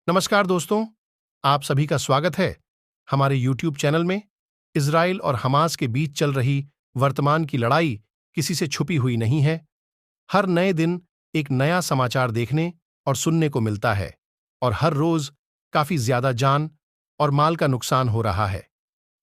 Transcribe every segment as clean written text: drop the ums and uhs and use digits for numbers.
नमस्कार दोस्तों, आप सभी का स्वागत है हमारे YouTube चैनल में। इजराइल और हमास के बीच चल रही वर्तमान की लड़ाई किसी से छुपी हुई नहीं है। हर नए दिन एक नया समाचार देखने और सुनने को मिलता है और हर रोज काफी ज्यादा जान और माल का नुकसान हो रहा है।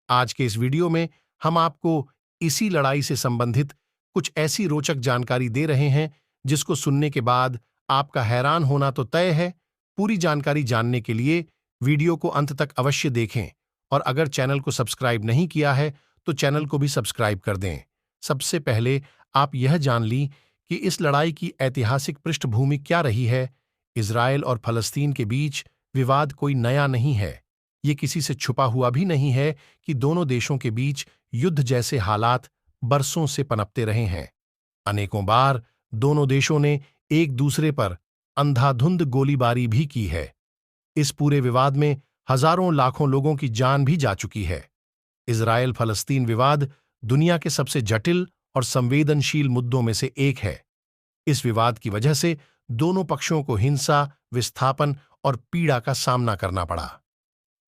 आज के इस वीडियो में हम आपको इसी लड़ाई से संबंधित कुछ ऐसी रोचक जानकारी दे रहे हैं जिसको सुनने के बाद आपका हैरान होना तो तय है। पूरी जानकारी जानने के लिए वीडियो को अंत तक अवश्य देखें और अगर चैनल को सब्सक्राइब नहीं किया है तो चैनल को भी सब्सक्राइब कर दें। सबसे पहले आप यह जान ली कि इस लड़ाई की ऐतिहासिक पृष्ठभूमि क्या रही है। इजराइल और फलस्तीन के बीच विवाद कोई नया नहीं है। ये किसी से छुपा हुआ भी नहीं है कि दोनों देशों के बीच युद्ध जैसे हालात बरसों से पनपते रहे हैं। अनेकों बार दोनों देशों ने एक दूसरे पर अंधाधुंध गोलीबारी भी की है। इस पूरे विवाद में हजारों लाखों लोगों की जान भी जा चुकी है। इजराइल फलस्तीन विवाद दुनिया के सबसे जटिल और संवेदनशील मुद्दों में से एक है। इस विवाद की वजह से दोनों पक्षों को हिंसा, विस्थापन और पीड़ा का सामना करना पड़ा।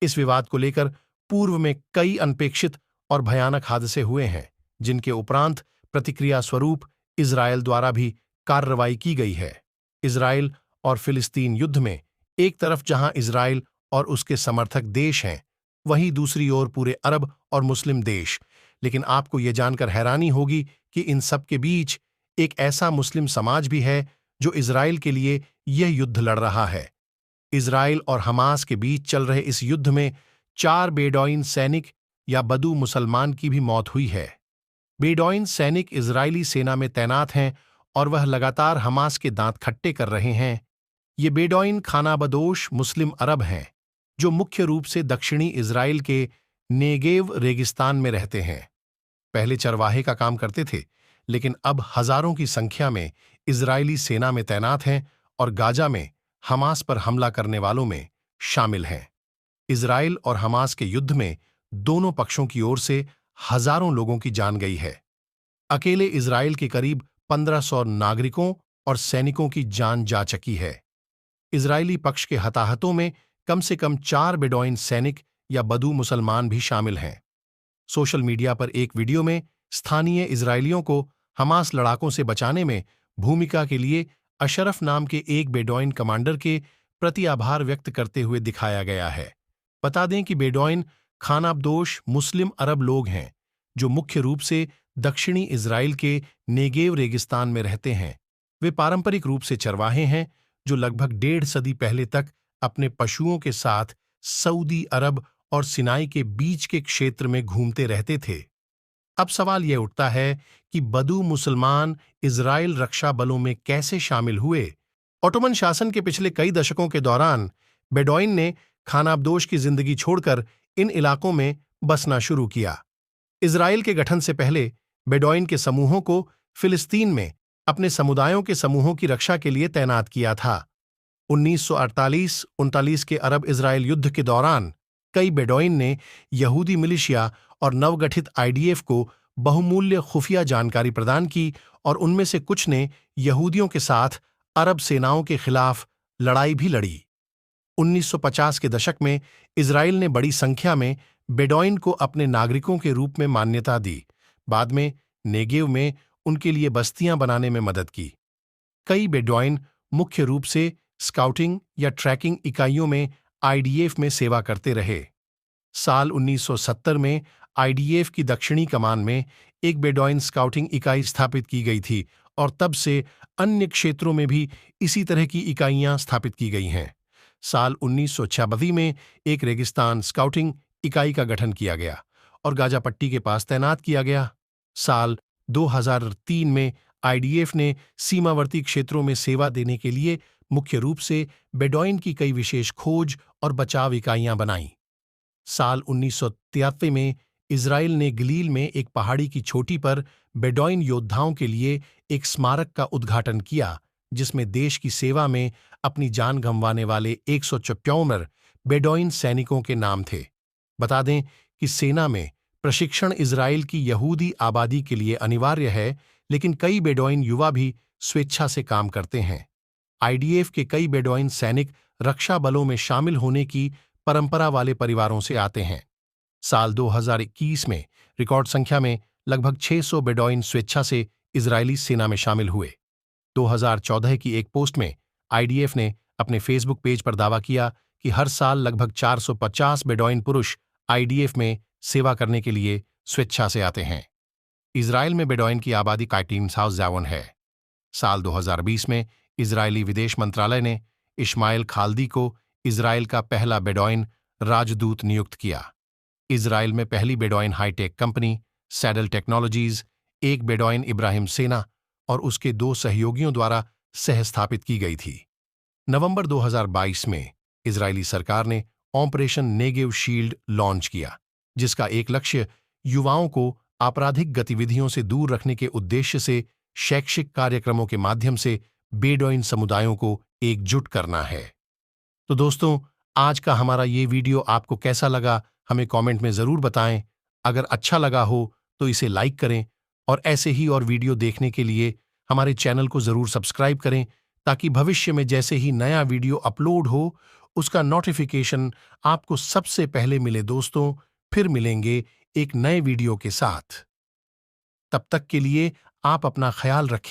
इस विवाद को लेकर पूर्व में कई अनपेक्षित और भयानक हादसे हुए हैं, जिनके उपरांत प्रतिक्रिया स्वरूप इजराइल द्वारा भी कार्रवाई की गई है। इजराइल और फिलिस्तीन युद्ध में एक तरफ जहां इजराइल और उसके समर्थक देश हैं, वहीं दूसरी ओर पूरे अरब और मुस्लिम देश। लेकिन आपको यह जानकर हैरानी होगी कि इन सब के बीच एक ऐसा मुस्लिम समाज भी है जो इजराइल के लिए यह युद्ध लड़ रहा है। इजराइल और हमास के बीच चल रहे इस युद्ध में 4 बेडौइन सैनिक या बदू मुसलमान की भी मौत हुई है। बेडौइन सैनिक इजरायली सेना में तैनात हैं और वह लगातार हमास के दांत खट्टे कर रहे हैं। ये बेडौइन खानाबदोश मुस्लिम अरब हैं, जो मुख्य रूप से दक्षिणी इजराइल के नेगेव रेगिस्तान में रहते हैं। पहले चरवाहे का काम करते थे, लेकिन अब हजारों की संख्या में इजरायली सेना में तैनात हैं और गाजा में हमास पर हमला करने वालों में शामिल हैं। इजराइल और हमास के युद्ध में दोनों पक्षों की ओर से हजारों लोगों की जान गई है। अकेले इजराइल के करीब 1500 नागरिकों और सैनिकों की जान जा चुकी है। इजरायली पक्ष के हताहतों में कम से कम 4 बेडौइन सैनिक या बदू मुसलमान भी शामिल हैं। सोशल मीडिया पर एक वीडियो में स्थानीय इजरायलियों को हमास लड़ाकों से बचाने में भूमिका के लिए अशरफ नाम के एक बेडौइन कमांडर के प्रति आभार व्यक्त करते हुए दिखाया गया है। बता दें कि बेडौइन खानाबदोश मुस्लिम अरब लोग हैं, जो मुख्य रूप से दक्षिणी इजराइल के नेगेव रेगिस्तान में रहते हैं। वे पारंपरिक रूप से चरवाहे हैं, जो लगभग 1.5 सदी पहले तक अपने पशुओं के साथ सऊदी अरब और सिनाई के बीच के क्षेत्र में घूमते रहते थे। अब सवाल यह उठता है कि बदू मुसलमान इजराइल रक्षा बलों में कैसे शामिल हुए। ओटोमन शासन के पिछले कई दशकों के दौरान बेडौइन ने खानाबदोश की जिंदगी छोड़कर इन इलाकों में बसना शुरू किया। इजराइल के गठन से पहले बेडौइन के समूहों को फिलिस्तीन में अपने समुदायों के समूहों की रक्षा के लिए तैनात किया था। 1948-39 के अरब इजराइल युद्ध के दौरान कई बेडौइन ने यहूदी मिलिशिया और नवगठित आईडीएफ को बहुमूल्य खुफिया जानकारी प्रदान की और उनमें से कुछ ने यहूदियों के साथ अरब सेनाओं के खिलाफ लड़ाई भी लड़ी। 1950 के दशक में इजराइल ने बड़ी संख्या में बेडौइन को अपने नागरिकों के रूप में मान्यता दी। बाद में नेगेव में उनके लिए बस्तियां बनाने में मदद की। कई बेडौइन मुख्य रूप से स्काउटिंग या ट्रैकिंग इकाइयों में आईडीएफ में सेवा करते रहे। साल 1970 में आईडीएफ की दक्षिणी कमान में एक बेडौइन स्काउटिंग इकाई स्थापित की गई थी और तब से अन्य क्षेत्रों में भी इसी तरह की इकाइयां स्थापित की गई हैं। साल 1986 में एक रेगिस्तान स्काउटिंग इकाई का गठन किया गया और गाजा पट्टी के पास तैनात किया गया। साल 2003 में आईडीएफ ने सीमावर्ती क्षेत्रों में सेवा देने के लिए मुख्य रूप से बेडौइन की कई विशेष खोज और बचाव इकाइयां बनाईं। साल 1983 में इजराइल ने गलील में एक पहाड़ी की चोटी पर बेडौइन योद्धाओं के लिए एक स्मारक का उद्घाटन किया, जिसमें देश की सेवा में अपनी जान गंवाने वाले 174 बेडौइन सैनिकों के नाम थे। बता दें कि सेना में प्रशिक्षण इजराइल की यहूदी आबादी के लिए अनिवार्य है, लेकिन कई बेडौइन युवा भी स्वेच्छा से काम करते हैं। आईडीएफ के कई बेडौइन सैनिक रक्षा बलों में शामिल होने की परंपरा वाले परिवारों से आते हैं। साल 2021 में रिकॉर्ड संख्या में लगभग 600 बेडॉइन स्वेच्छा से इजरायली सेना में शामिल हुए। 2014 की एक पोस्ट में आईडीएफ ने अपने फेसबुक पेज पर दावा किया कि हर साल लगभग 450 बेडॉइन पुरुष आईडीएफ में सेवा करने के लिए स्वेच्छा से आते हैं। इजराइल में बेडॉइन की आबादी 13,000 है। साल 2020 में इजरायली विदेश मंत्रालय ने इस्माइल खाल्दी को इजराइल का पहला बेडॉइन राजदूत नियुक्त किया। इजराइल में पहली बेडॉइन हाईटेक कंपनी सैडल टेक्नोलॉजीज एक बेडॉइन इब्राहिम सेना और उसके 2 सहयोगियों द्वारा सह स्थापित की गई थी। नवंबर 2022 में इजरायली सरकार ने ऑपरेशन नेगेव शील्ड लॉन्च किया, जिसका एक लक्ष्य युवाओं को आपराधिक गतिविधियों से दूर रखने के उद्देश्य से शैक्षिक कार्यक्रमों के माध्यम से बेडॉइन समुदायों को एकजुट करना है। तो दोस्तों, आज का हमारा ये वीडियो आपको कैसा लगा, हमें कमेंट में जरूर बताएं। अगर अच्छा लगा हो तो इसे लाइक करें और ऐसे ही और वीडियो देखने के लिए हमारे चैनल को जरूर सब्सक्राइब करें, ताकि भविष्य में जैसे ही नया वीडियो अपलोड हो उसका नोटिफिकेशन आपको सबसे पहले मिले। दोस्तों, फिर मिलेंगे एक नए वीडियो के साथ। तब तक के लिए आप अपना ख्याल रखें।